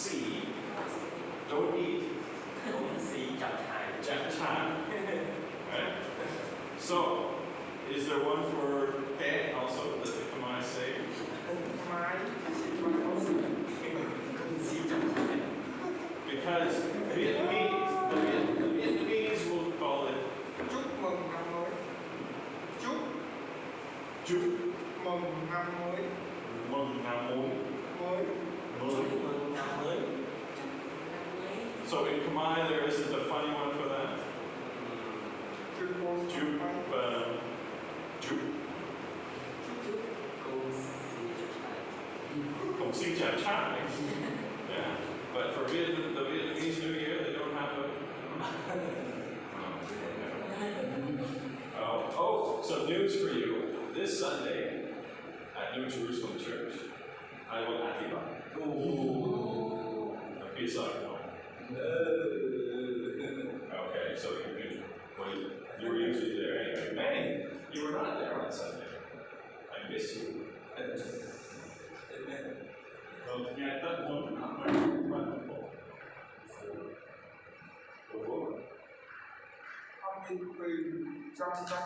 สีdon't eat สีจับชาย จับชาย right? So is there one for Ted also that the Khmer say? ไม้ สีจับชาย Because the Vietnamese will call it chúc mừng năm mới chúc chúc mừng năm mới mừng năm mới. mới chúc mừng năm mới So in Khmer there isn't a funny one for that. chúc mừng Chúc chúc cô Không sĩจับชายxin chào chào. Yeah, but for the Vietnamese New Year they don't have a. Oh, some news for you. This Sunday at New Jerusalem Church, I will Atiba. A peace offering. Okay, so you can. Well, you were usually there anyway. Man, you were not there on Sunday. I miss you. Well, yeah, that one not wonderful. ông đi quyền trong ông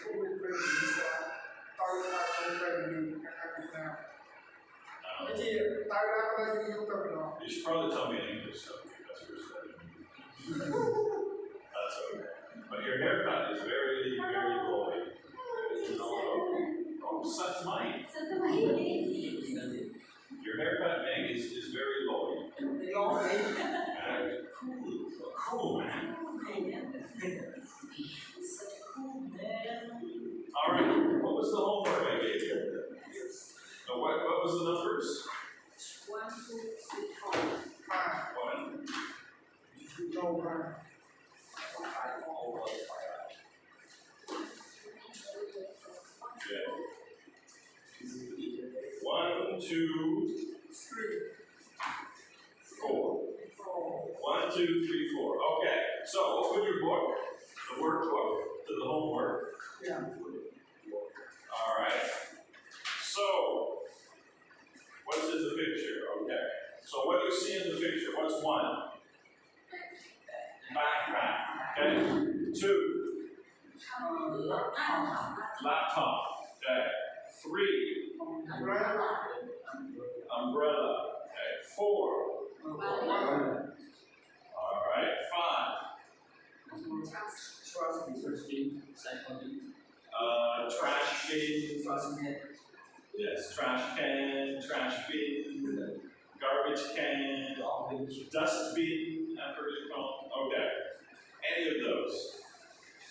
đi quyền visa tôi là không quyền được các Việt Nam cái gì tôi đã có yêu cầu đó. You should probably tell me in English though, because that's your study. That's okay. But your haircut is very, very glowy. Oh, such mine. Your haircut, Meg, is very glowy. Cool, man. All right. What was the homework I gave you? What was the numbers? 1, 2, 3, 4. One. Đâu mà Okay. 1, 2, 4. 1, 2, 3, 4. Okay. So open your book, the workbook, to the homework. yeah. All right. So, what's in the picture? Okay. So what do you see in the picture? What's one? Backpack. Okay. 2. Laptop. Okay. 3. Umbrella. Okay. 4. All right. 5. Trash bin. Yes. Trash can. Trash bin. Garbage can. Dustbin. I forget it's called. Okay. Any of those.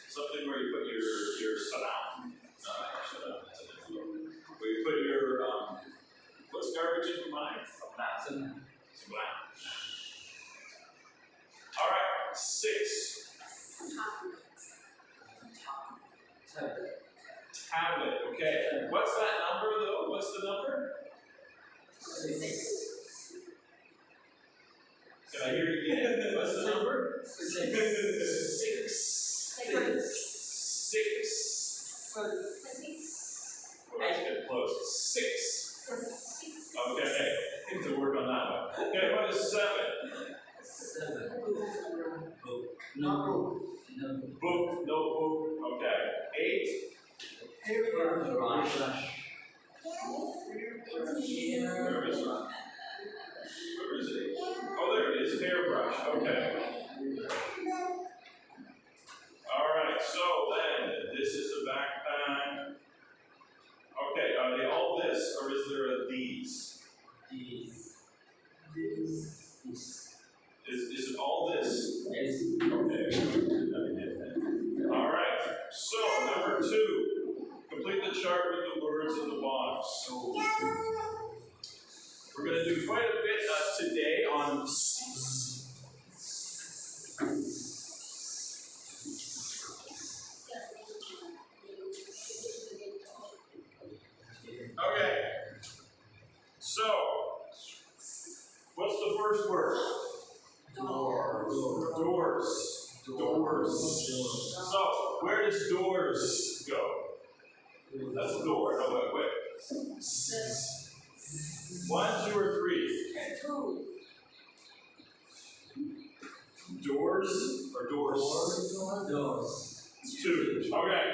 Something where you put your salam. Salam. That's an envelope. Where you put your what's garbage in mine? Salam. All right. 6. Tablet. Okay. What's that number though? What's the number? 6. Can I hear it again? What's the number? 6. 6. Well, that's getting close. 6. Okay. Need to work on that one. Okay, what is 7? 7 Notebook. Book, notebook. Okay. 8. brush Where is it? Where is it? Oh, there it is. Hairbrush. Okay. All right. So then, this is a backpack. Okay. Are they all this, or is there a these? these Is it all this? yes Okay. All right. So number 2. Complete the chart with the words in the box. So we're going to do quite a bit today on. Okay. So, what's the first word? Doors. So, where does doors go? That's a door. No, wait. 1, 2, or 3? Two. Doors or doors? Doors. Two. Okay.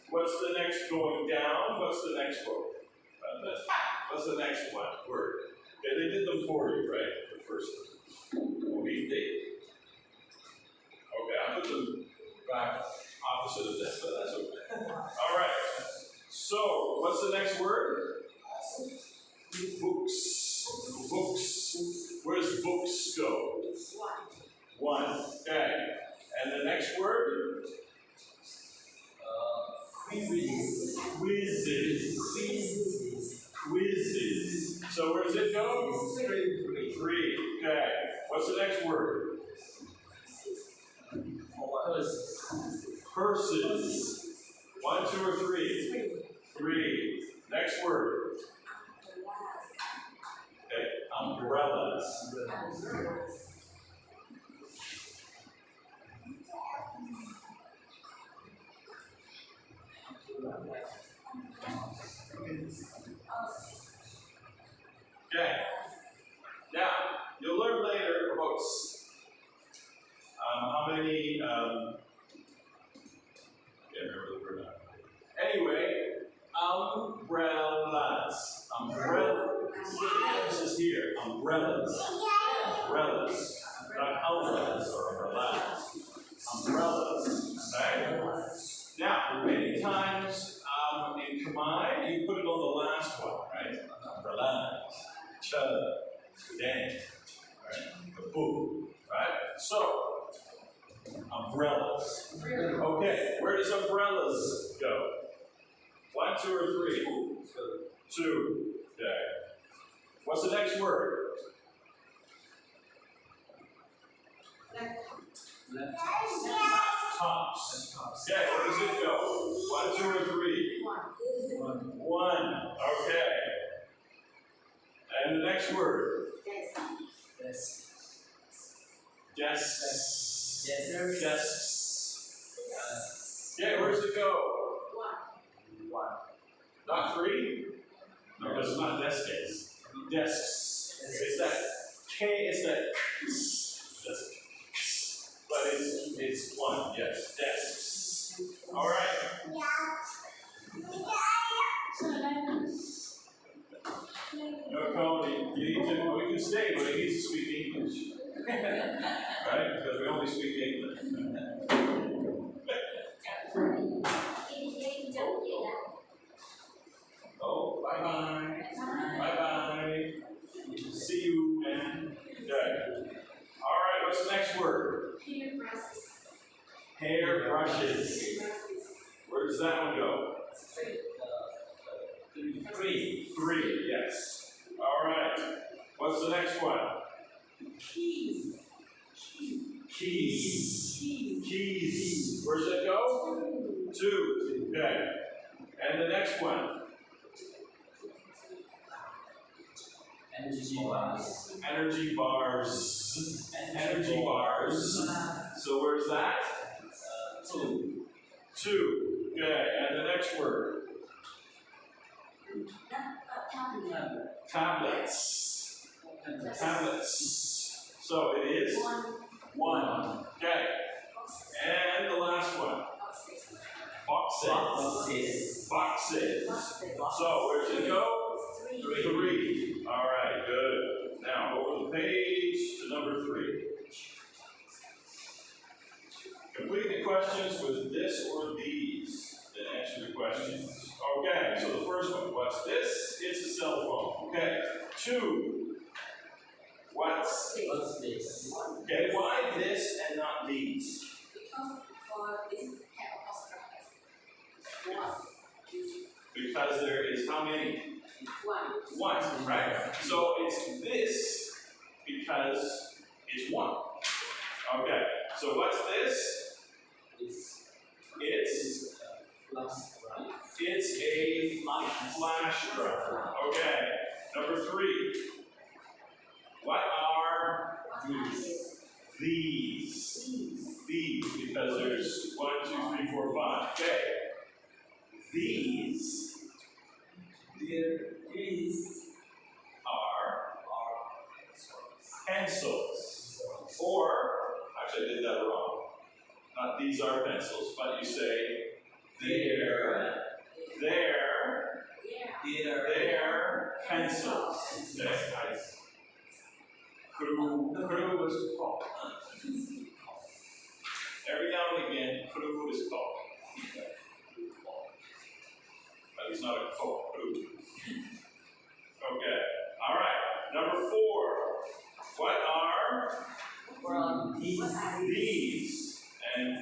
What's the next going down? What's the next word? What's the next one? Word. Okay, they did them for you, right? The first one. We did. Okay, I put them back opposite of this, but that's okay. All right. So, what's the next word? Books. Books. Where does books go? One. One. Okay. And the next word? Quizzes. Quizzes. Quizzes. Quizzes. So where does it go? Three. Three. Okay. What's the next word? Purses. Purses. One, two, or three? Three. Next word. Okay. Umbrellas. Okay. Now, you'll learn later about how many, can't remember the word now. Anyway, umbrellas. Umbrellas. This is here. Umbrellas. Umbrellas. Not umbrellas or umbrellas. Umbrellas. Okay? Now, many times in Khmer, you put it on the last one, right? Umbrellas. Then, right? The book, right? So, umbrellas. Okay, where does umbrellas go? One, two, or three? Two. Okay. What's the next word? Tops. Okay, where does it go? One, two, or three? One. Okay. And the next word? Desks. Desks. Desks. Desks. Okay, where does it go? One. Not three? No, because it's not desk case. Desks. It's that K, it's that desk. But it's one, yes. Desks. Alright. No, Colin, you need to, we can stay, but he needs to speak English. Right? Because we only speak English. Oh, bye-bye. Bye-bye. See you, man. Okay. Alright, what's the next word? Hair brushes. Where does that one go? Three. Three, yes. Alright. What's the next one? Keys. Keys. Keys. Where's that go? Two. Okay. And the next one? Energy bars. Energy bars. Energy bars. So where's that? Two. Two. Okay. And the next word? Tablets. Tablets. So it is one. Okay. And the last one? Boxes. Boxes. So where's it go? Three. All right, good. Now over the page to number 3. Complete the questions with this or these that answer the questions. Okay, so the first one, what's this? It's a cell phone. Okay. 2. What's this? Okay, why this and not these? Because there is how many? One, right? So it's this because it's one. Okay, so what's this? It's a flash drive. Okay, number 3. What are these? These, because there's 1, 2, 3, 4, 5. Okay. These are pencils. Or, actually I did that wrong. Not these are pencils, but you say their pencils. Okay, nice. Kuru was called. Every now and again, Kuru is called. But he's not a call. Okay, all right. Number 4. What are these? And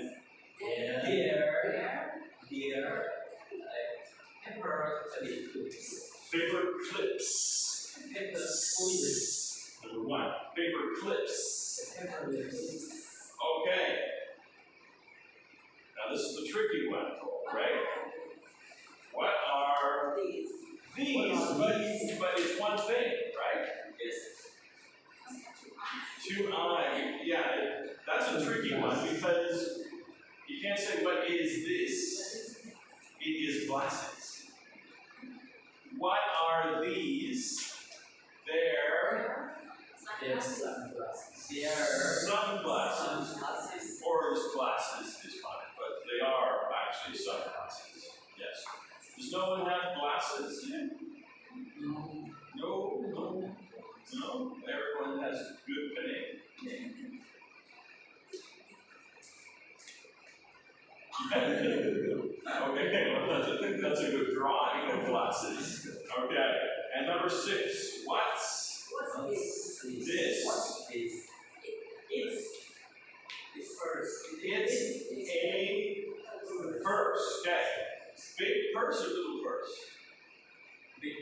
paper clips. Number 1. Paper clips. Okay. Now this is the tricky one, right? What are these? But it's one thing, right? Yes. 2 eyes. Yeah, that's a tricky one because you can't say what is this. It is glasses. What are these? They're sunglasses. Or glasses is fine, but they are actually sunglasses. Yes. Does no one have glasses here? No. Everyone has good pinning. Okay, well, that's a good drawing of glasses. Okay, and number 6. What's this? It's a purse. Okay. Big purse or little purse? Big.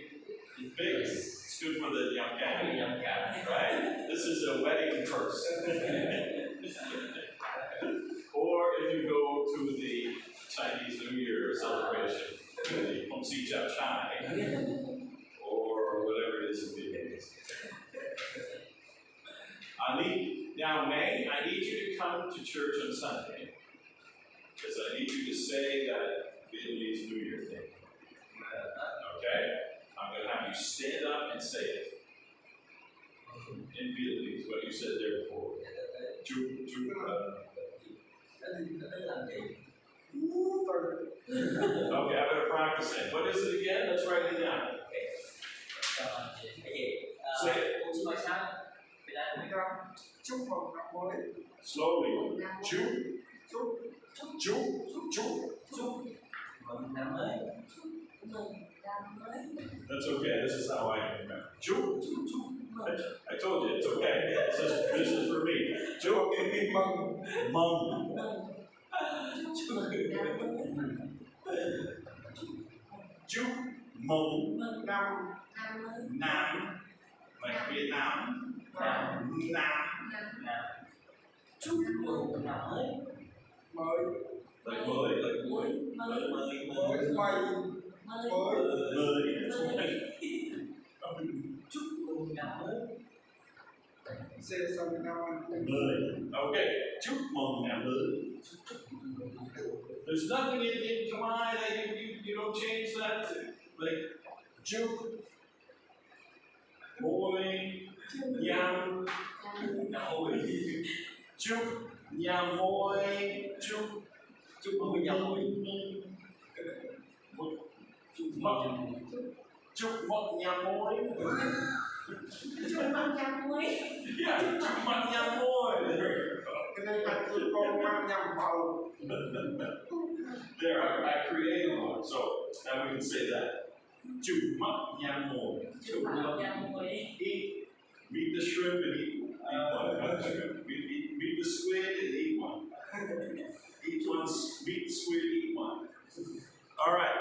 It's good for the young guy. Right? This is a wedding purse. Or if you go to the Chinese New Year celebration, to the Hong Si Chao Chai, or whatever it is in Vietnamese. Now, May, I need you to come to church on Sunday, because I need you to say that Vietnamese New Year thing. Okay? I'm going to have you stand up and say it. In Vietnamese, what you said there before. Okay, I better practice it. What is it again? Let's write it down. Say it. Chúc mừng năm mới. Slowly. That's okay. This is how I remember. I told you, it's okay. This is for me. Mông. Nam. Like Vietnam. Nam. Chúc mừng năm mới. Like mới. Chúc mừng năm mới. Okay, chúc mừng năm mới. There's nothing in Khmer that you don't change that to. Like, chúc mừng năm mới. Chúc năm mới. Chúc mừng năm mới. Chúc mừng năm mới. Yeah, chúc mừng năm mới. There, I created one, so now we can say that. Chúc mừng năm mới. Meet the shrimp and eat one. Not the shrimp. Meet the squid and eat one. Meet the squid, eat one. All right.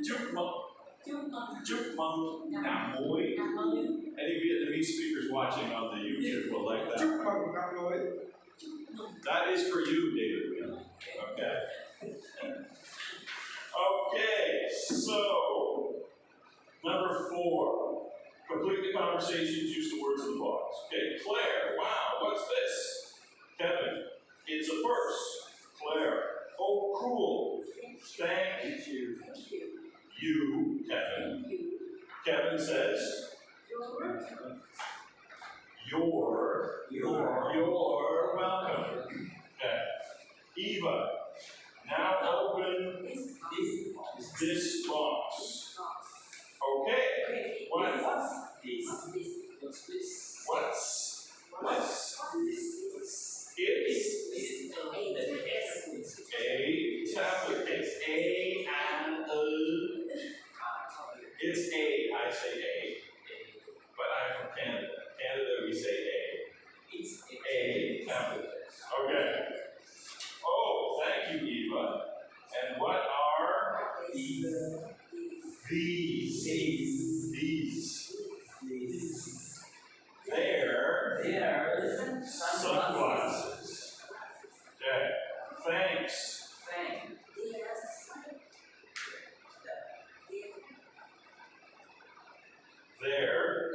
Chúc mừng năm mới. Any Vietnamese speakers watching on the YouTube will like that. That is for you, David. Okay. Okay, so number 4. Complete the conversations, use the words in the box. Okay, Claire, wow, what's this? Kevin, it's a purse. Claire, oh, cool. Thank you. You, Kevin. Kevin says,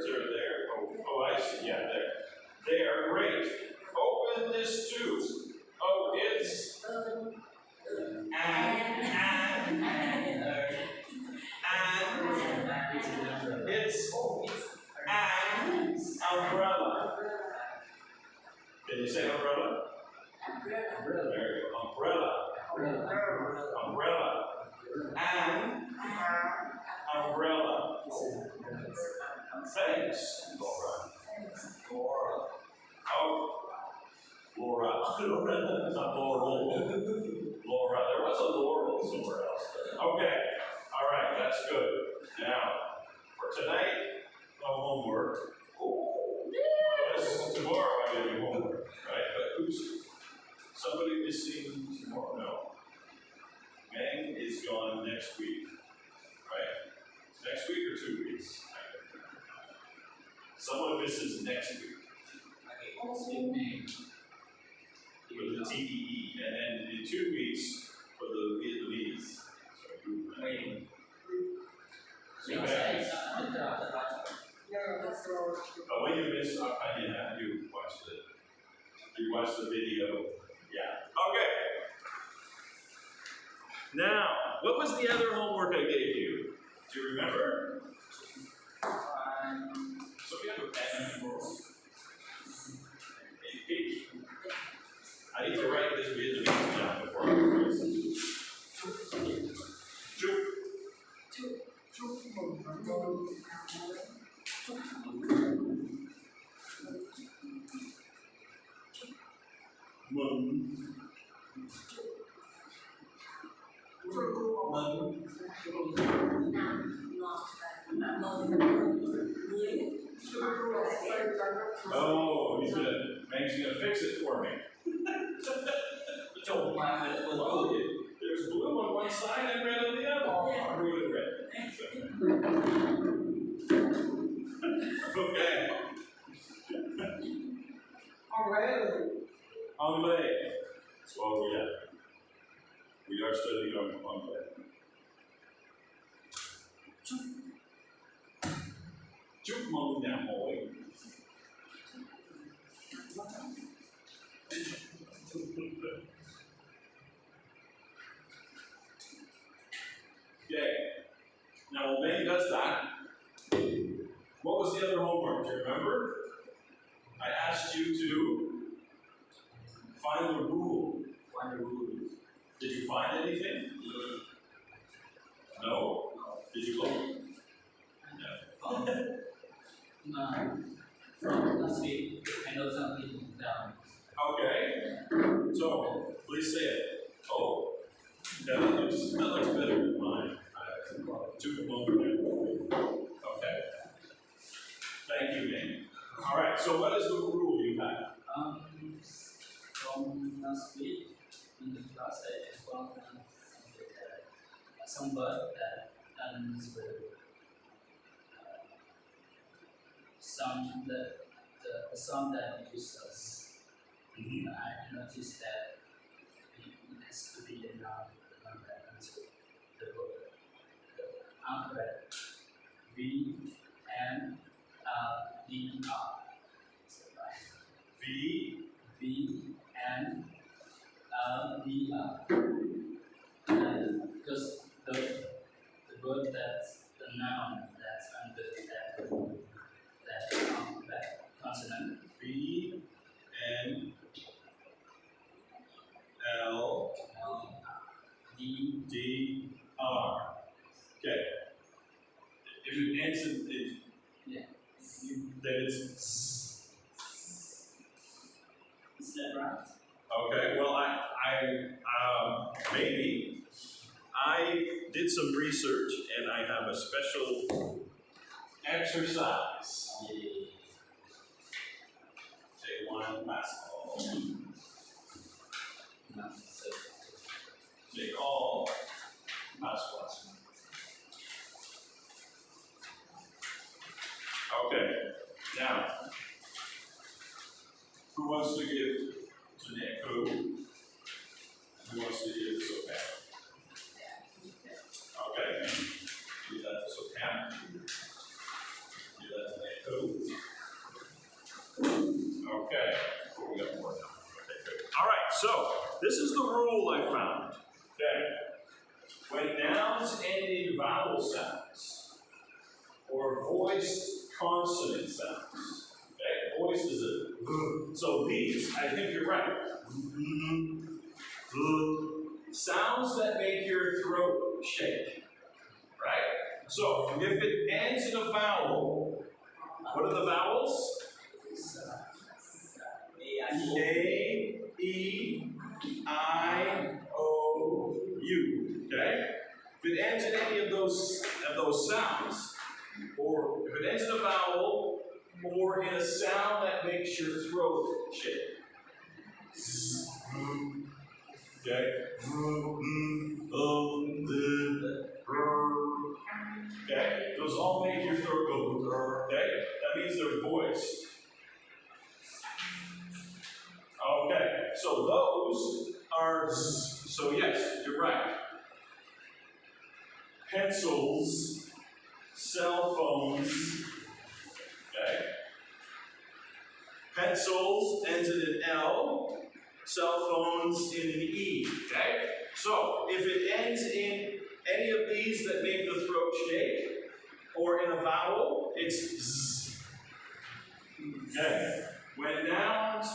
Zero there. Oh, I see. Yeah, there. There, great. Open this too. Oh, it's it's an umbrella. Can you say umbrella? Umbrella. There you go. Umbrella. Umbrella. An umbrella. Thanks, Laura. Oh, Laura. Not Laurel. Laura. There was a Laurel somewhere else. Okay. All right. That's good. Now, for tonight, no homework. Tomorrow I get you homework, right? But who's somebody missing tomorrow? No. Mang is gone next week, right? Next week or 2 weeks? Someone misses next week. For the TEE, and then in 2 weeks for the Vietnamese. So waiting. But when you miss, you watch the video. Yeah. Okay. Now, what was the other homework I gave you? Do you remember? So we have a pen and I need to write this Vietnamese down before I erase it. Oh, Meg's gonna fix it for me. Oh, there's blue on one side and red on the other. Blue and red. Okay. Anglais. So, yeah. We are studying Anglais. Chúc mừng nhà hội. Okay. Now, when May does that, what was the other homework? Do you remember? I asked you to find the rule. Find the rule. Did you find anything? No? Did you look? No. From last week, I know something down. Okay. So, please say it. Oh, that looks better than mine. Okay. Thank you, Nate. All right. So, what is the rule you have? From last week in the class, I found some word that ends with the song that uses. I noticed that it has to be the noun that ends with the word. The alphabet V and D R. V and D R. Because the word that's the noun that's under that consonant. B N L D R. Okay. If you answer it, then it's. Is that right? Okay. Well, I maybe I did some research and I have a special exercise. Take one basketball. Take all basketballs. Okay. Now, who wants to give to Nick? Who wants to give to Sopan? Okay. Give that to Sopan. Give that to Nick. Who? this is the rule I found. Okay. When nouns end in vowel sounds, or voiced consonant sounds, okay, voiced is a, so these, I think you're right. Sounds that make your throat shake, right? So, if it ends in a vowel, what are the vowels? A, E, I, O, U. Okay? If it ends in any of those sounds, or if it ends in a vowel, or in a sound that makes your throat shake. Okay? Okay? Those all make your throat go. Okay? That means they're voiced. Okay, so those are, so yes, you're right. Pencils, cell phones, okay? Pencils ends in an L, cell phones in an E, okay? So, if it ends in any of these that make the throat shake, or in a vowel, it's Z. Okay? When nouns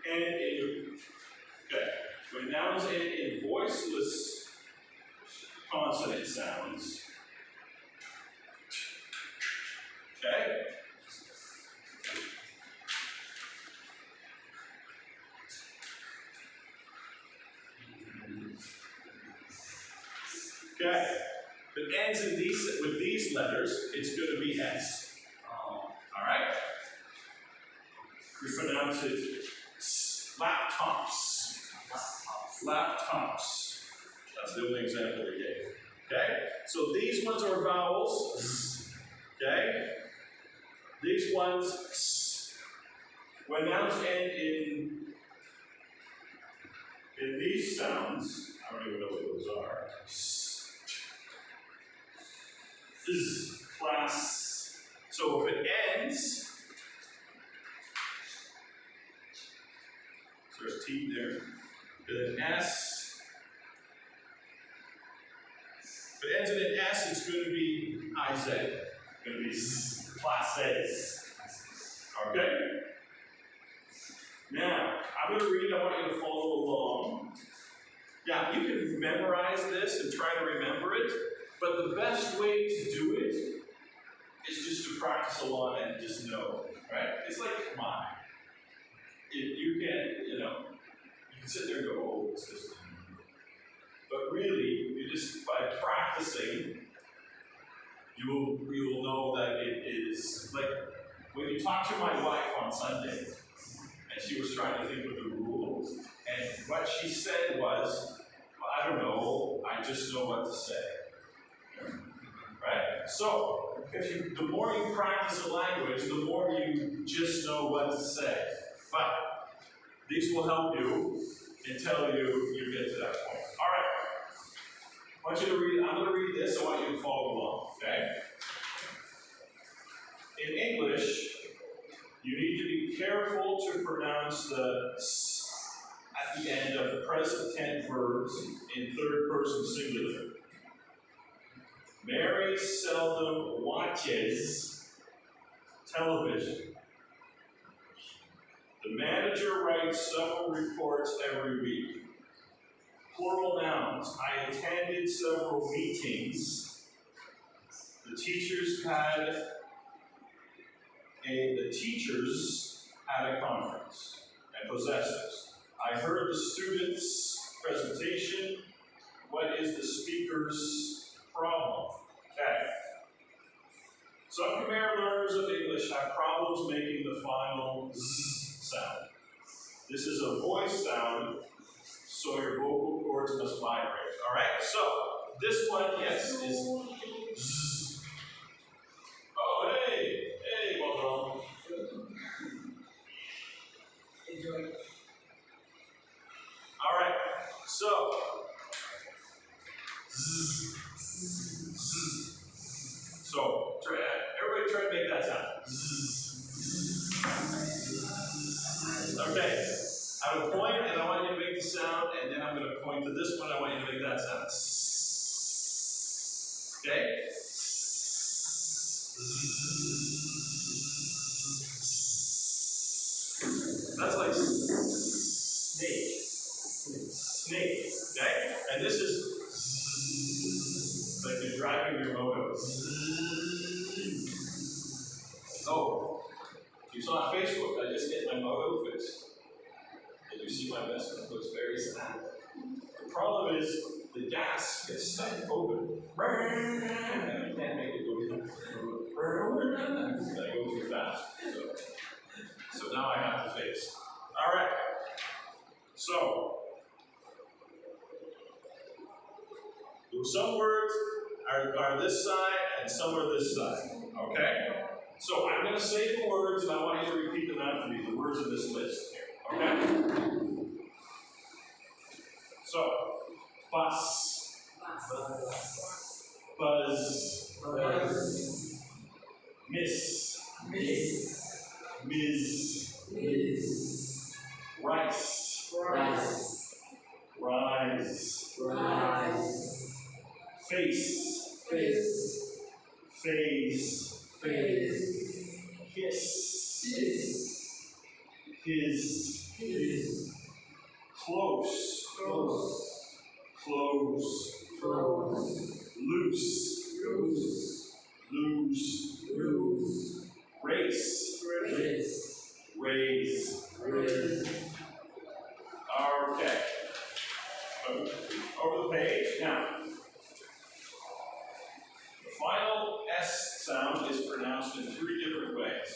end in, okay, when nouns end in voiceless consonant sounds, okay? Okay, if it ends in with these letters, it's going to be S. Alright? We pronounce it laptops. Laptops. That's the only example we gave. Okay? So these ones are vowels. Okay? These ones, when nouns end in these sounds, I don't even know what those are. Class. So if it ends, so there's T there, then S. If it ends in an S, it's going to be IZ. It's going to be classes. Okay? Now, I'm going to read, I want you to follow along. Yeah, you can memorize this and try to remember it, but the best way to do it is just to practice a lot and just know, right? It's like, come on. You can, you can sit there and go, oh, it's this. But really, you just, by practicing, you will know that it is, like, when you talk to my wife on Sunday, and she was trying to think of the rules, and what she said was, well, I don't know, I just know what to say. Right? So, the more you practice a language, the more you just know what to say. But these will help you until you get to that point. All right. I want you to read, I'm going to read this, I want you to follow along, okay? In English, you need to be careful to pronounce the s at the end of the present tense verbs in third person singular. Mary seldom watches television. The manager writes several reports every week. Plural nouns. I attended several meetings. The teachers had a conference. And possessives. I heard the students' presentation. What is the speaker's problem? Okay. Some Khmer learners of English have problems making the final Z sound. This is a voice sound, so your vocal cords must vibrate. Alright, so this one, yes, is Z. Oh, hey, well done. Enjoy. Alright, so Z. So, everybody try to make that sound. Okay, I have a point and I want you to make the sound You saw on Facebook, I just get my moto fixed. Did you see my investment? It looks very sad. The problem is the gas gets stuck open. And I can't make it go I go too fast. So now I have to fix. All right. So some words are this side and some are this side. Okay? So I'm going to say the words and I want you to repeat them after me, the words in this list here. Okay? So, bus, buzz, miss, Ms, rice, rise, face, phase, hiss, his, close, close, loose, lose, race, raise. Okay. Over the page. Now, the final S sound is pronounced in 3 different ways.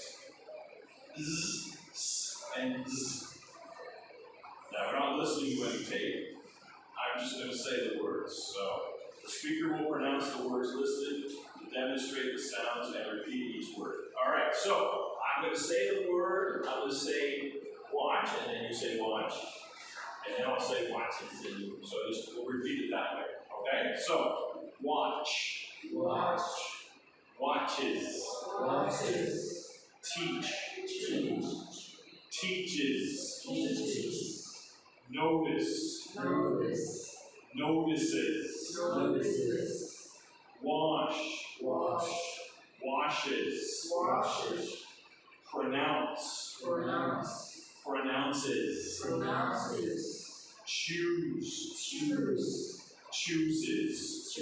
Z, S, and Z. Now, we're not listening to any tape. I'm just going to say the words. So, the speaker will pronounce the words listed, demonstrate the sounds, and repeat each word. All right, so I'm going to say the word. I'm going to say watch, and then you say watch. And then I'll say watches, and so we'll repeat it that way. Okay? So, watch. Watches. Teach. Teaches. Notice. Notices. Wash. Washes. Pronounce. Pronounces. Choose. Chooses.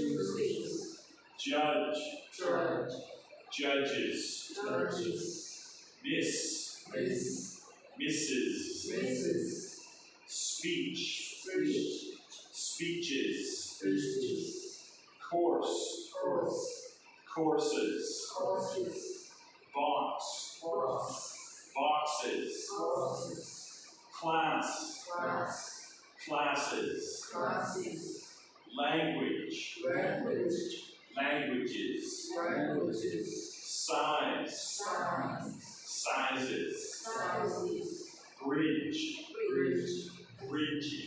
Judge. Judges. Miss. Misses. Speech. Speeches. Course. Courses. Box. Boxes. Class. Classes. Language. Languages. Size. Sizes. Bridge. Bridges.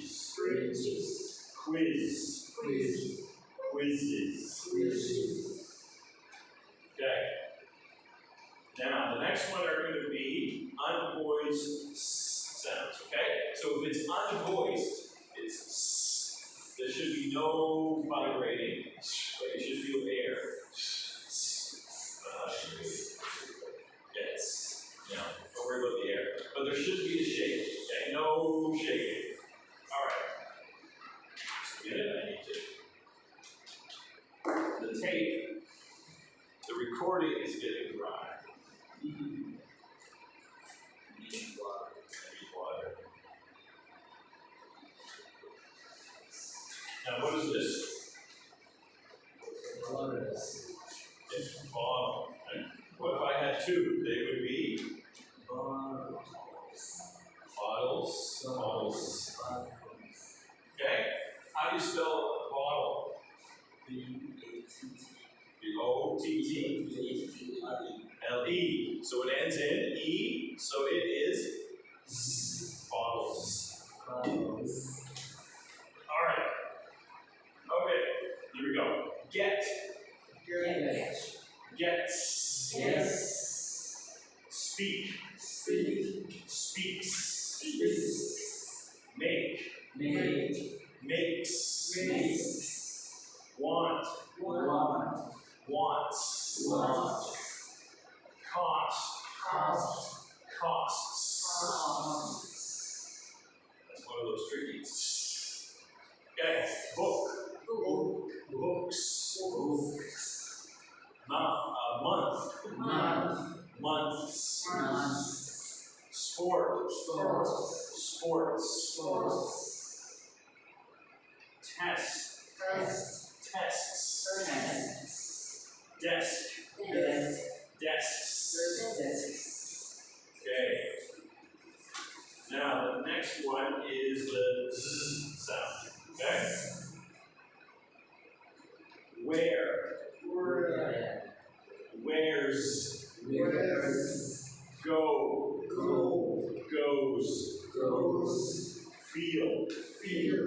Quiz. Quizzes. Okay. Now, the next one are going to be unvoiced sounds, okay? So if it's unvoiced, it's s. There should be no vibrating, but you should feel air. Yes. No, don't worry about the air. But there should be a shake, okay? No shaking. All right. Just a minute, I need to. The tape, the recording is getting dry. I need water. Now, what is this? It's a bottle. Right? What if I had 2? They would be bottles. Okay? How do you spell bottle? B-O-T-T-L-E. So it ends in E, so it is Z. Bottles. Alright. Okay, here we go. Get. Gets. Speak. Speaks. Make. Makes. Want. Wants. Cost. Costs. That's one of those tricky. Okay. Book. Books. Month. Months. next one is the Z sound. Okay? Where? Where? Where's? Where's? Go? Go. Goes? Goes. Feel? Feel.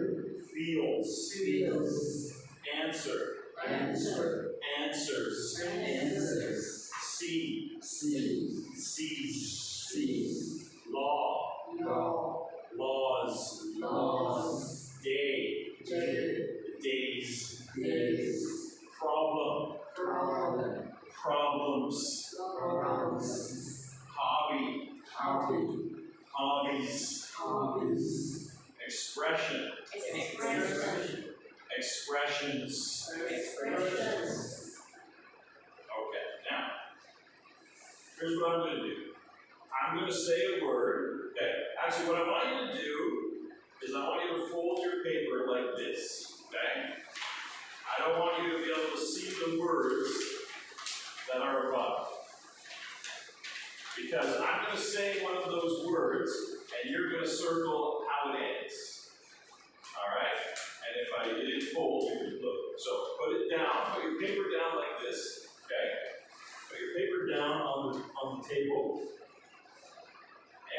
Feels? Feels. Answer? Answer. Answers? Answers. See? See. Sees? Sees. Law? Law. Laws? Laws. Day? Day. Days? Days. Problem? Problem. Problems? Problems. Hobby? Hobby. Hobbies? Hobbies. Expression? Expression. Expressions? Expressions. Okay, now, here's what I'm going to do. I'm going to say a word. Okay, actually, what I want you to do is I want you to fold your paper like this. Okay? I don't want you to be able to see the words that are above. Because I'm going to say one of those words, and you're going to circle how it ends. Alright? And if I didn't fold, you can look. So put it down, put your paper down like this. Okay? Put your paper down on the table.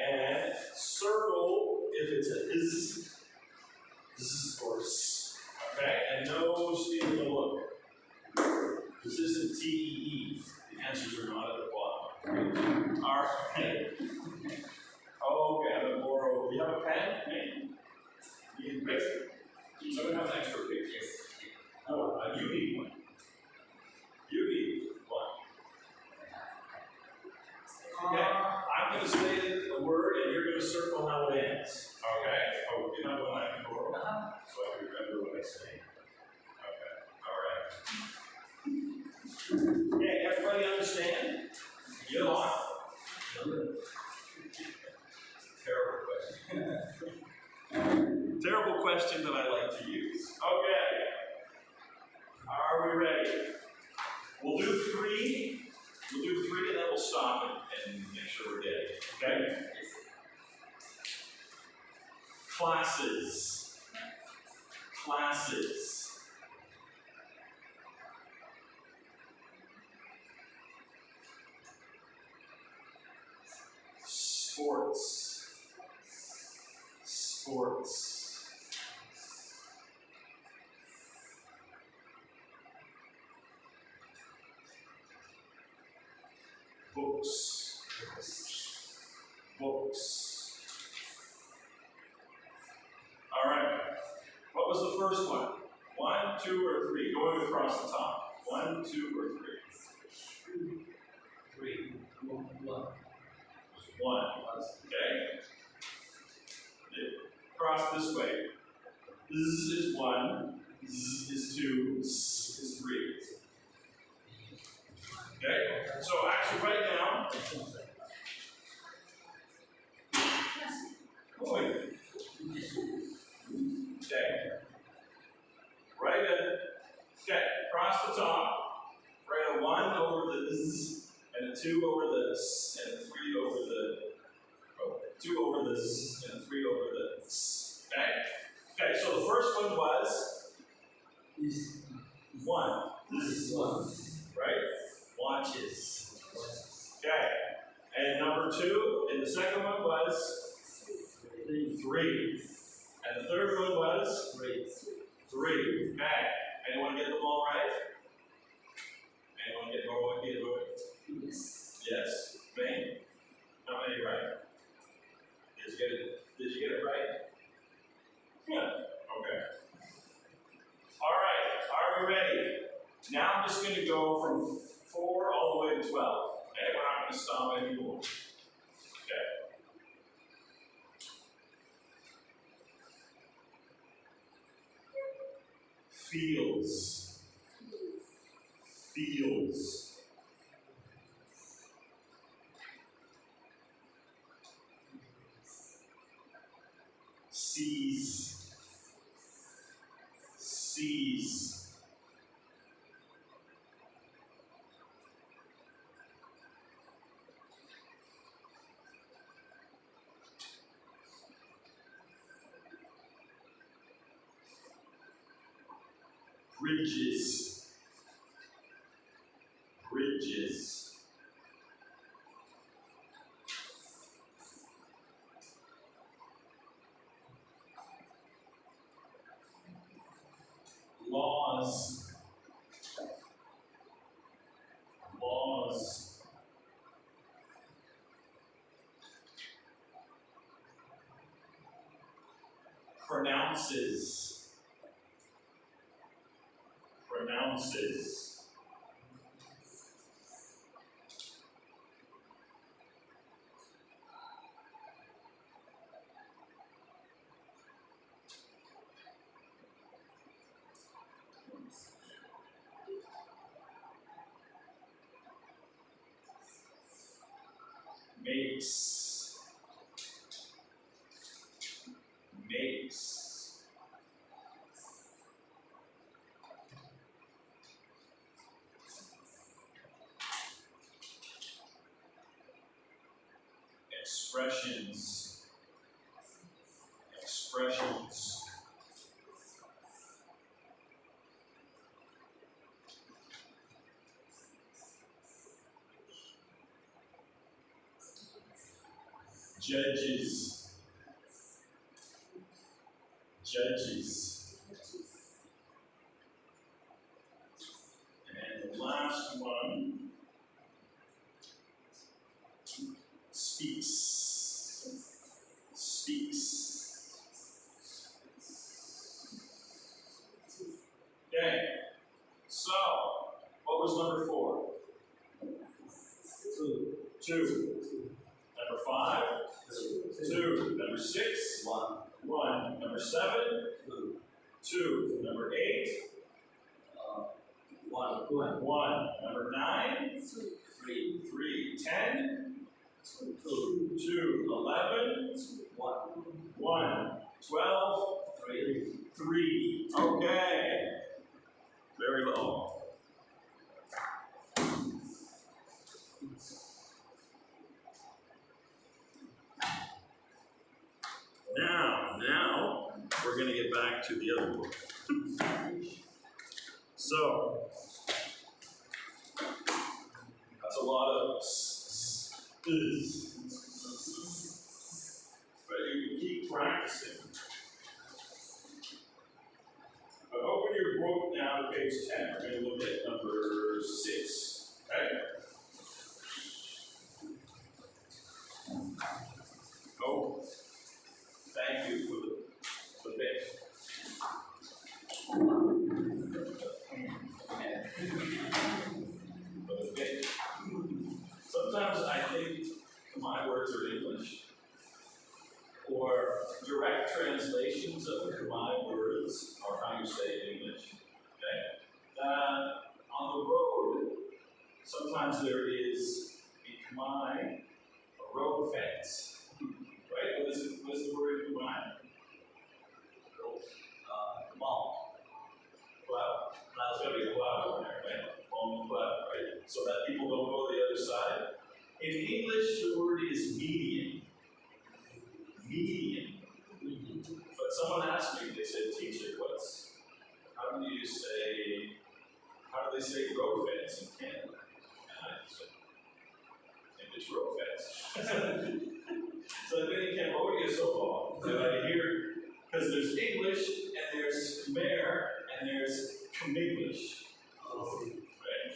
And circle if it's a z or s. Okay? And no stealing the look. This isn't T-E-E. The answers are not at the bottom. Alright. Okay, I'm going to borrow. Do you have a pen? Pen? You need a picture. Someone have an extra picture. No, you need one. You need one. Okay, I'm going to say a word and you're going to circle how it ends. Okay? Oh, you have one I can borrow? So I can remember what I say. Okay, alright. Okay, everybody understand? You lot? Terrible question. Terrible question that I like to use. Okay. Are we ready? We'll do three. We'll do three and then we'll stop and make sure we're dead. Okay? Classes. Classes. Sports. Sports. Books. Books. All right. What was the first one? 1, 2, or 3? Going across the top. 1, 2, or 3? 3. 1. 1. Okay. Cross this way. Z is 1. Z is 2. S is 3. Okay. So actually, write down. Boy. Okay. Write a. Okay. Cross the top. Write a 1 over the Z, and a 2 over the S, and a 3 over the. 2 over the Z, and a 3 over the S. Okay? Okay, so the first one was 1. This is 1. Right? Watches. Okay. And number 2, and the second one was 3. And the third one was 3. Okay. Anyone get them all right? Anyone get them all right? Yes. Bang? How many right? Did you get it right? Good. Okay. All right. Are we ready? Now I'm just going to go from 4 all the way to 12. Okay? We're not going to stop anymore. Okay. Fields. Fields. Seas. Seas. Bridges. Bridges. Laws. Laws. Pronounces. Pronounces. Makes. Makes. Expressions. Expressions. Judges. Judges. And the last one, speaks. Speaks. Okay. So, what was number 4? 2. Number 5? 2. Number 6? 1. Number 7? 2. Number 8? 1. Number 9? 3. 10? 2. 11? 1. 12? 3. Okay. Very low. Now, we're going to get back to the other book. So, that's a lot of but you can keep practicing. But open your book now to page 10. We're going to look at number 6. Okay? Oh, thank you for the bit. For the bit. Sometimes I think my words are English, or direct translations of the Khmer words are how you say it in English. Okay? On the road, sometimes there is a Khmer, a road fence. Right? What is the word in Khmer? Cloud. Now there's going to be a cloud in there, right? Long cloud, right? So that people don't go to the other side. In English, the word is median. Median. But someone asked me, they said, teacher, how do they say road fence in Canada? And I said, I think it's road fence. So I've been in Cambodia so long that I hear, because there's English, and there's Khmer, and there's Khmiglish. Right?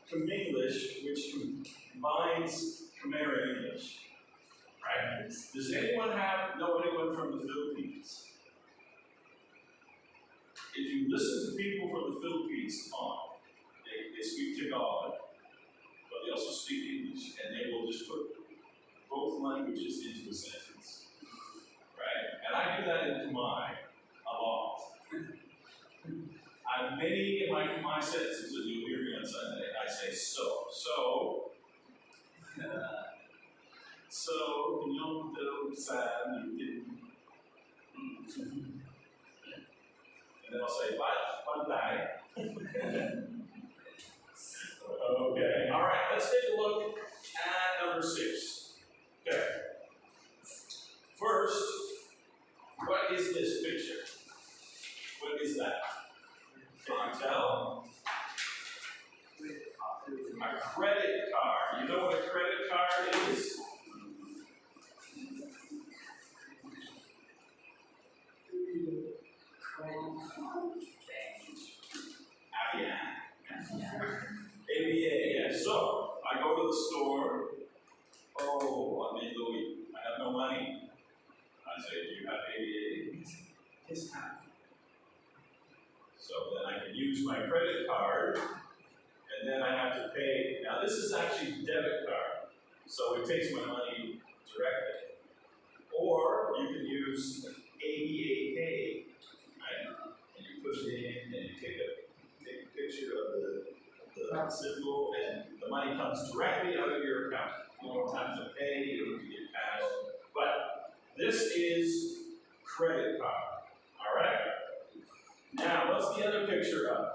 Khmiglish, which combines Khmer and English. Right? Does anyone know anyone from the Philippines? If you listen to people from the Philippines talk, they speak Tagalog, but they also speak English, and they will just put both languages into a sentence. Right? And I do that in Khmer a lot. Many of my Khmer sentences that you'll hear me on Sunday, I say so. So, you know, and then I'll say, bye. Okay, all right, let's take a look at number 6. Okay. First, what is this picture? credit card. You know what a credit card is? ABA, yeah. So, I go to the store. Oh, I mean, Louis, I have no money. I say, do you have ABA? Yes, ma'am. So then I can use my credit card, and then I have to pay. Now, this is actually debit card, so it takes my money directly. Or you can use ABAK, right? And you put it in, and you take a picture of the symbol, and the money comes directly out of your account. You don't have to pay, you don't have to get cash. But this is credit card, all right? Now, what's the other picture of?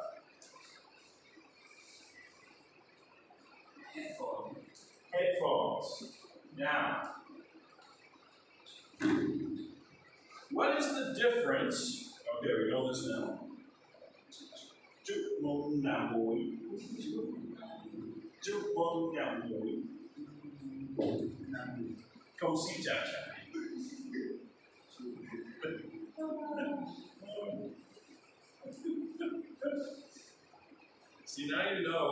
Headphone. Headphones. Now, what is the difference? Okay, we know this now. Come see Chacha. See, now you know.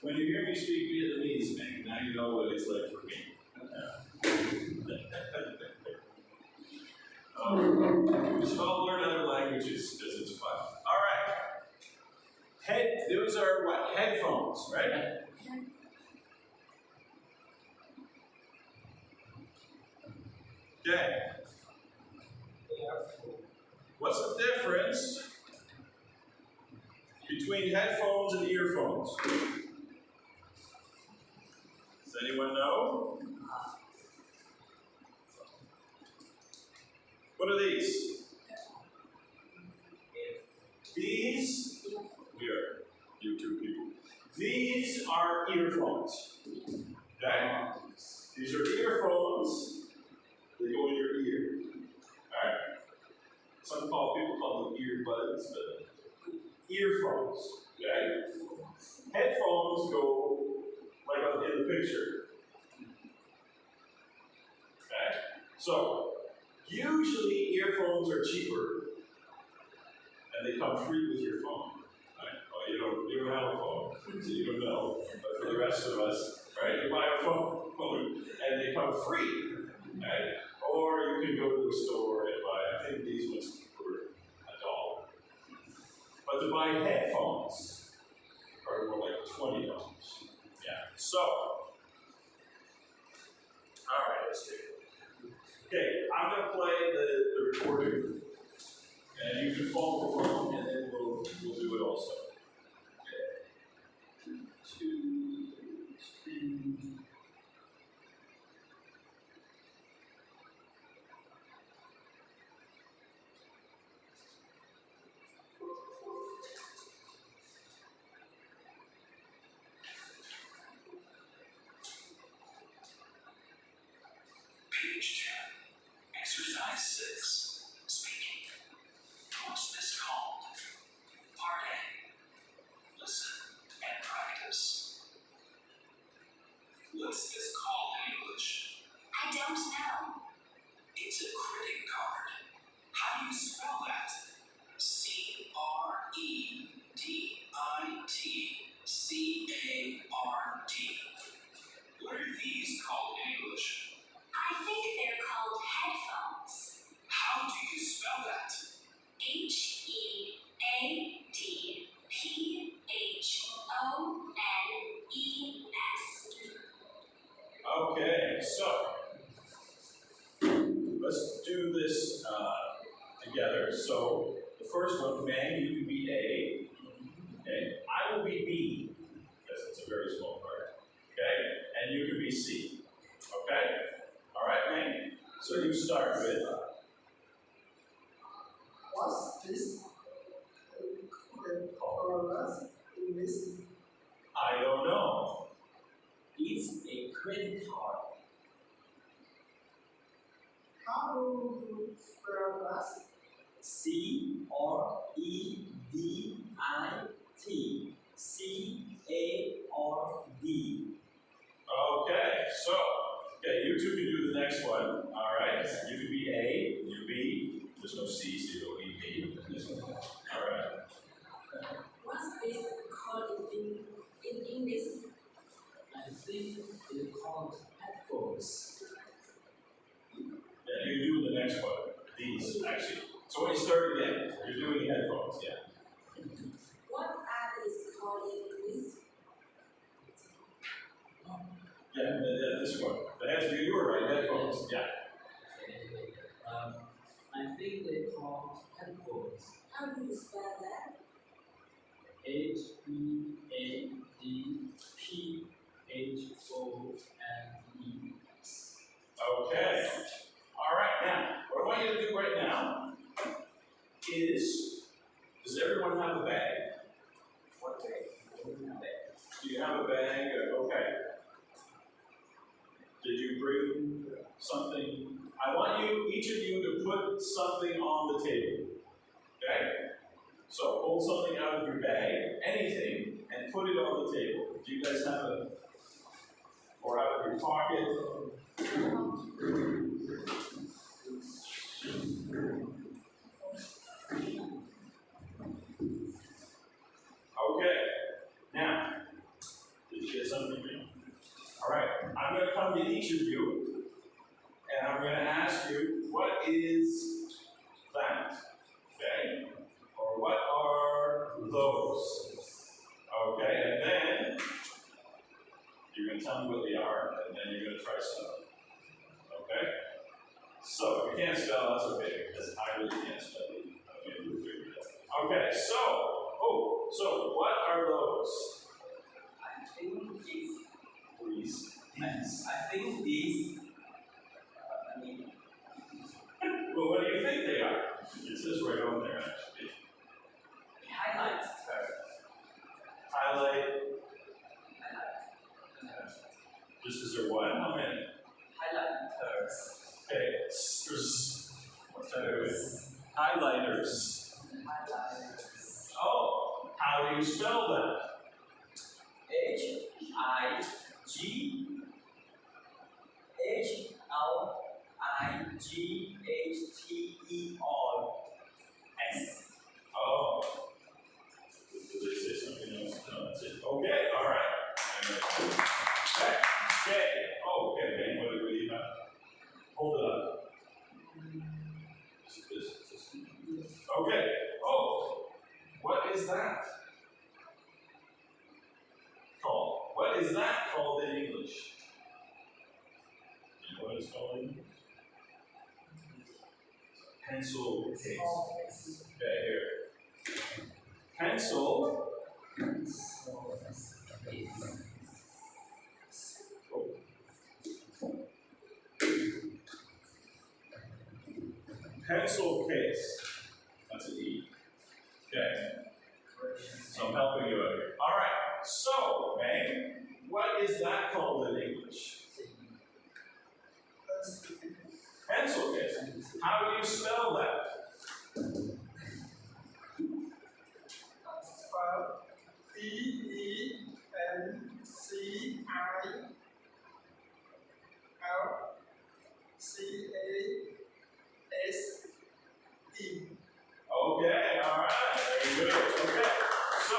When you hear me speak Vietnamese, man, now you know what it's like for me. We should all learn other languages because it's fun. All right. Those are what? Headphones, right? Okay. What's the difference between headphones and earphones? Does anyone know? What are these? These, here, you two people. These are earphones. Okay? These are earphones. They go in your ear. Alright? Some people call them earbuds, but earphones. Okay? Headphones go like up in the picture. Okay? So, usually earphones are cheaper, and they come free with your phone. Right? Well, you don't have a phone, so you don't know. But for the rest of us, right, you buy a phone, and they come free. Right? Or you can go to a store and buy, I think these ones were $1. But to buy headphones are more like $20. Yeah. So, all right, let's do it. Okay, I'm going to play the recording, and you can follow along, and then we'll do it also. Okay. 2, 3. Page 10, Exercise 6, Speaking. What's this called? Part A. Listen and practice. What's this called in English? I don't know. It's a credit card. How do you spell that? C-R-E-D-I-T-C-A-R-D. What are these called in English? I think they're called headphones. How do you spell that? Headphones. Okay, so let's do this together. So the first one, man, you can be A. Okay, I will be B because it's a very small part. Okay, and you can be C. Okay, all right, man. So you start with. What's this? I don't know. It's a credit card. How do you spell that? C-R-E-D-I-T-C-A-R-D. You two can do the next one. All right. You can be A, you B. There's no C, so you don't need B. All right. What's this called in English? I think they call it headphones. Yeah, you do the next one. These, actually. So when you start again, you're doing headphones, yeah. What are these called in English? Yeah, this one. The headphones, you were right, headphones, yeah. I think they call headphones. How do you spell that? Headphones. Okay. All right, now, what I want you to do right now is, does everyone have a bag? What bag? Do you have a bag? Okay. Did you bring something? I want you, each of you, to put something on the table. Okay? So pull something out of your bag, anything, and put it on the table. Do you guys have a, or out of your pocket? Okay. Now, did you get something? All right. I'm going to come to each of you, and I'm going to ask you, what is that? Okay? Or what are those? Okay, and then you're going to tell me what they are, and then you're going to try spelling. Okay? So, if you can't spell, that's okay, because I really can't spell it. Okay, we'll figure it out. Okay, so what are those? I think it's Please. I think these. Well, what do you think they are? It says right on there, actually. Highlights. Highlight. This is there what? How many? Highlighters. Okay. What's that? Highlighters. Oh, how do you spell that? H-I-G-H-T-E-R-S. Oh. Did they say something else? No, that's it. Okay, all right. Okay. Oh, okay, man. What do you have? Hold it up. Okay. Oh, what is that called? What is that called in English? Do you know what it's called in English? Pencil case. Okay, here. Pencil. Pencil case. That's an E. Okay. So I'm helping you out here. All right. So, May, what is that called in English? Pencil case. How do you spell that? Pencil. Okay, all right, very good. Okay, so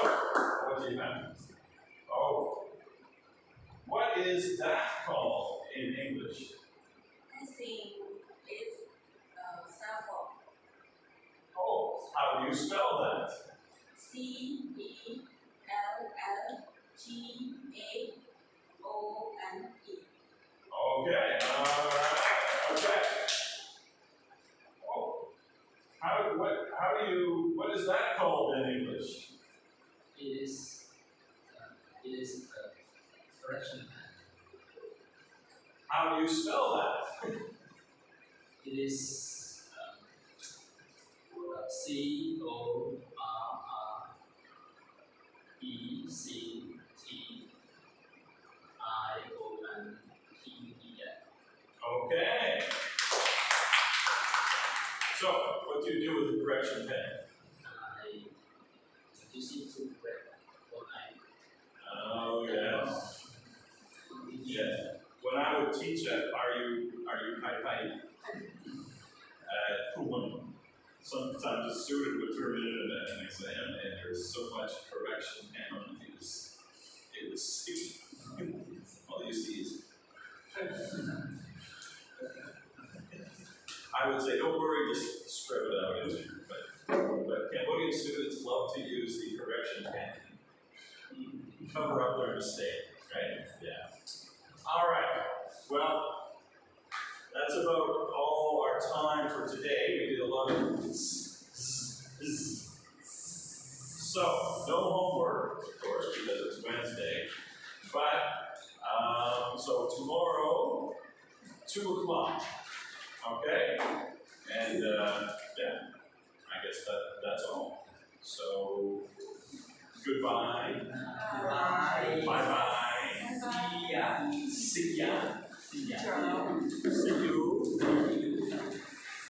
what do you have? Oh, what is that called in English? I think it's cell phone. Oh, how do you spell that? C-E-L-L-G-A-O-N-E. Okay, all right, okay. Oh, what is that called in English? It is a correction pen. How do you spell that? It is CORRECTION. Okay. So, what do you do with the correction pen? I use it to correct what I. Oh, yes. Yes. When I would teach it, are you sometimes a student would turn in an exam and there's so much correction happening, it was sticky. All you see is. I would say, don't worry, just spread it out. But Cambodian students love to use the correction pen. Cover up their mistake, right? Yeah. All right. Well, that's about all our time for today. We did a lot of so no homework, of course, because it's Wednesday. But so tomorrow, 2 o'clock. Okay? And yeah, I guess that's all. So goodbye. Bye. Bye bye. See ya. See ya. See ya. See you.